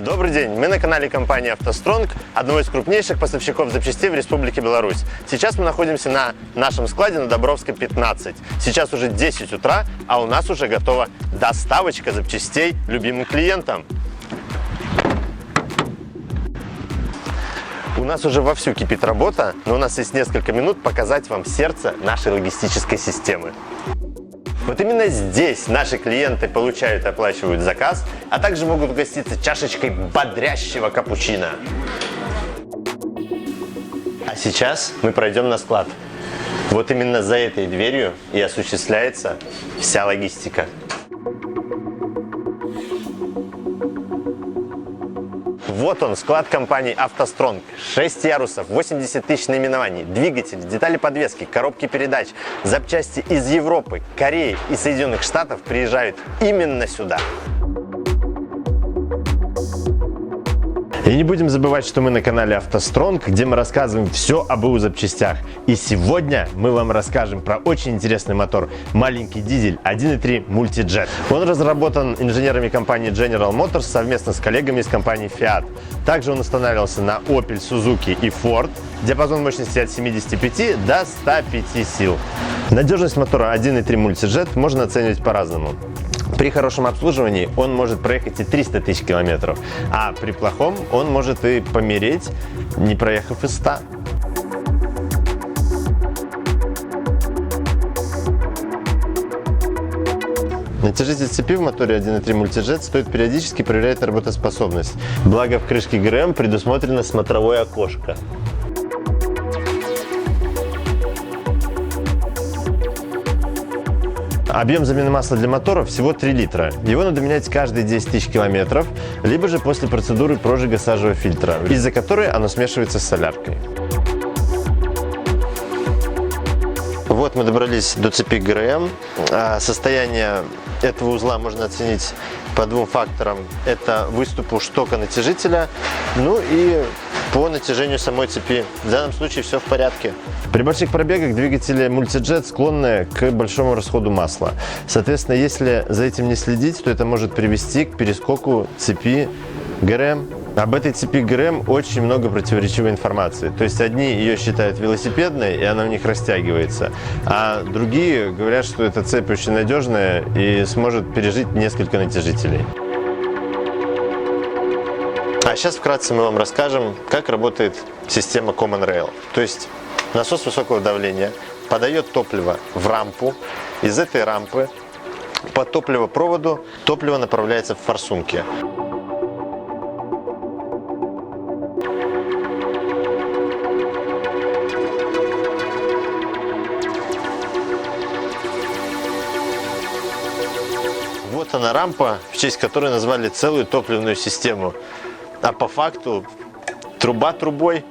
Добрый день! Мы на канале компании «АвтоСтронг», одного из крупнейших поставщиков запчастей в Республике Беларусь. Сейчас мы находимся на нашем складе на Добровской, 15. Сейчас уже 10 утра, а у нас уже готова доставочка запчастей любимым клиентам. У нас уже вовсю кипит работа, но у нас есть несколько минут показать вам сердце нашей логистической системы. Вот именно здесь наши клиенты получают и оплачивают заказ, а также могут угоститься чашечкой бодрящего капучино. А сейчас мы пройдем на склад. Вот именно за этой дверью и осуществляется вся логистика. Вот он, склад компании «АвтоСтронг». 6 ярусов, 80 тысяч наименований, двигатели, детали подвески, коробки передач, запчасти из Европы, Кореи и Соединенных Штатов приезжают именно сюда. И не будем забывать, что мы на канале «АвтоСтронг», где мы рассказываем все об БУ запчастях. И сегодня мы вам расскажем про очень интересный мотор. Маленький дизель 1.3 Multijet. Он разработан инженерами компании General Motors совместно с коллегами из компании Fiat. Также он устанавливался на Opel, Suzuki и Ford. Диапазон мощности от 75 до 105 сил. Надежность мотора 1.3 Multijet можно оценивать по-разному. При хорошем обслуживании он может проехать и 300 тысяч километров, а при плохом он может и помереть, не проехав и 100. Натяжитель цепи в моторе 1.3 Multijet стоит периодически проверять работоспособность. Благо в крышке ГРМ предусмотрено смотровое окошко. Объем замены масла для мотора всего 3 литра. Его надо менять каждые 10 тысяч километров, либо же после процедуры прожига сажевого фильтра, из-за которой оно смешивается с соляркой. Вот мы добрались до цепи ГРМ. Состояние этого узла можно оценить по двум факторам. Это выступу штока натяжителя, ну и по натяжению самой цепи. В данном случае все в порядке. При больших пробегах двигатели Multijet склонны к большому расходу масла. Соответственно, если за этим не следить, то это может привести к перескоку цепи ГРМ. Об этой цепи ГРМ очень много противоречивой информации. То есть одни ее считают велосипедной, и она у них растягивается, а другие говорят, что эта цепь очень надежная и сможет пережить несколько натяжителей. А сейчас вкратце мы вам расскажем, как работает система Common Rail. То есть насос высокого давления подает топливо в рампу. Из этой рампы по топливопроводу топливо направляется в форсунки. Вот она рампа, в честь которой назвали целую топливную систему. А по факту труба трубой.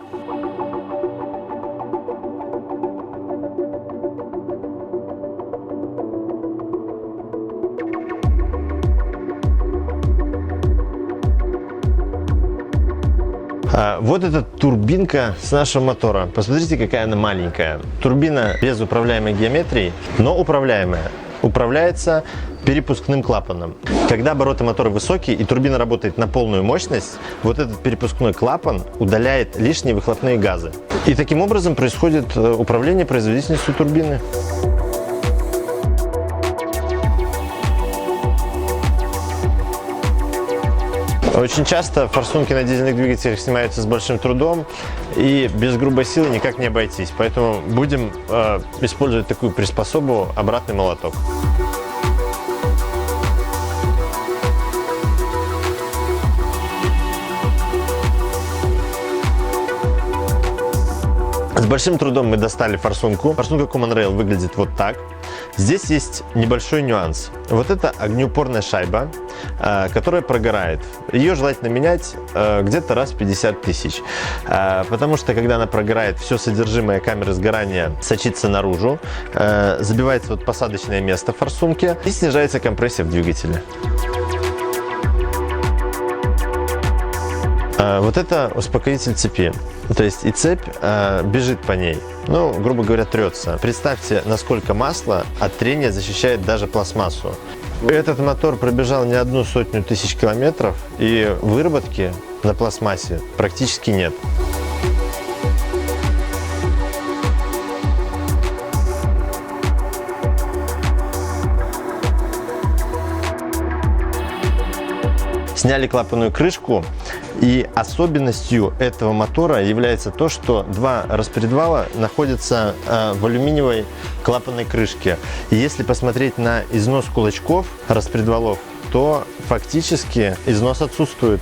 Вот эта турбинка с нашего мотора. Посмотрите, какая она маленькая. Турбина без управляемой геометрии, но управляемая. Управляется перепускным клапаном. Когда обороты мотора высокие и турбина работает на полную мощность, вот этот перепускной клапан удаляет лишние выхлопные газы. И таким образом происходит управление производительностью турбины. Очень часто форсунки на дизельных двигателях снимаются с большим трудом, и без грубой силы никак не обойтись. Поэтому будем использовать такую приспособу — обратный молоток. С большим трудом мы достали форсунку. Форсунка Common Rail выглядит вот так. Здесь есть небольшой нюанс. Вот это огнеупорная шайба, которая прогорает. Ее желательно менять где-то раз в 50 тысяч. Потому что, когда она прогорает, все содержимое камеры сгорания сочится наружу, забивается вот посадочное место в форсунке и снижается компрессия в двигателе. Вот это успокоитель цепи. То есть и цепь бежит по ней, ну, грубо говоря, трется. Представьте, насколько масло от трения защищает даже пластмассу. Этот мотор пробежал не 100 тысяч километров, и выработки на пластмассе практически нет. Сняли клапанную крышку, и особенностью этого мотора является то, что два распредвала находятся в алюминиевой клапанной крышке. И если посмотреть на износ кулачков распредвалов, то фактически износ отсутствует.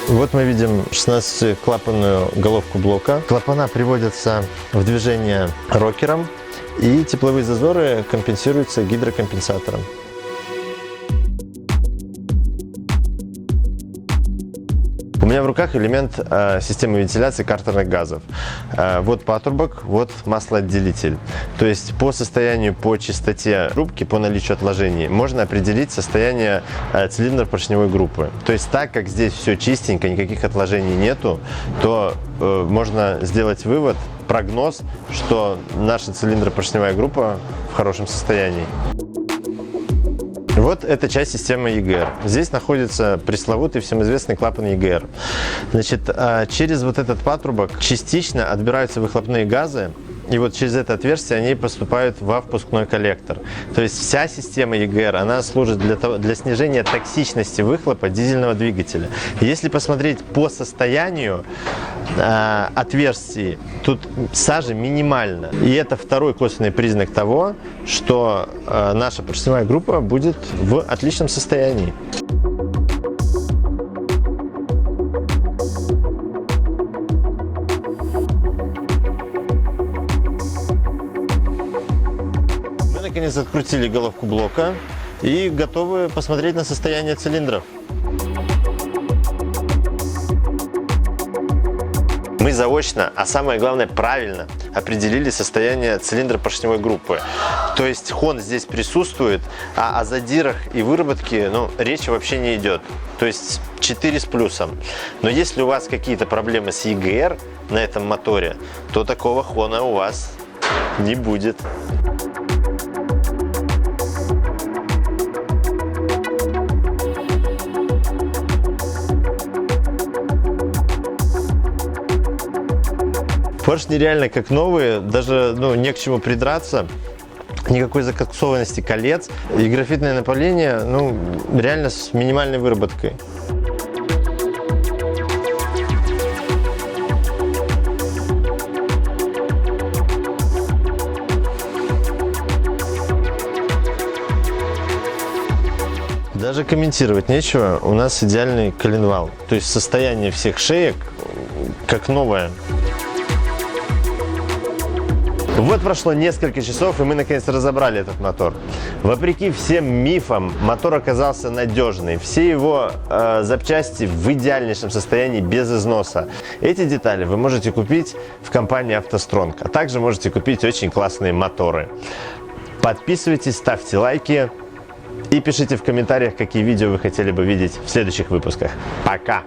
Вот мы видим 16-клапанную головку блока. Клапана приводятся в движение рокером, и тепловые зазоры компенсируются гидрокомпенсатором. У меня в руках элемент системы вентиляции картерных газов. Вот патрубок, вот маслоотделитель. То есть по состоянию, по чистоте трубки, по наличию отложений можно определить состояние цилиндра поршневой группы. То есть так как здесь все чистенько, никаких отложений нету, то можно сделать вывод, прогноз, что наша цилиндропоршневая группа в хорошем состоянии. Вот эта часть системы EGR. Здесь находится пресловутый всем известный клапан EGR. Значит, через вот этот патрубок частично отбираются выхлопные газы, и вот через это отверстие они поступают во впускной коллектор. То есть вся система EGR, она служит для снижения токсичности выхлопа дизельного двигателя. Если посмотреть по состоянию отверстий, тут сажа минимально. И это второй косвенный признак того, что наша поршневая группа будет в отличном состоянии. Мы наконец открутили головку блока и готовы посмотреть на состояние цилиндров. Мы заочно, а самое главное правильно определили состояние цилиндра поршневой группы. То есть хон здесь присутствует, а о задирах и выработке речи вообще не идет. То есть 4 с плюсом. Но если у вас какие-то проблемы с EGR на этом моторе, то такого хона у вас не будет. Поршни реально как новые, даже не к чему придраться, никакой закоксованности колец, и графитное напыление реально с минимальной выработкой. Даже комментировать нечего, у нас идеальный коленвал, то есть состояние всех шеек как новое. Вот прошло несколько часов, и мы наконец разобрали этот мотор. Вопреки всем мифам, мотор оказался надежный. Все его запчасти в идеальнейшем состоянии, без износа. Эти детали вы можете купить в компании «АвтоСтронг», а также можете купить очень классные моторы. Подписывайтесь, ставьте лайки и пишите в комментариях, какие видео вы хотели бы видеть в следующих выпусках. Пока!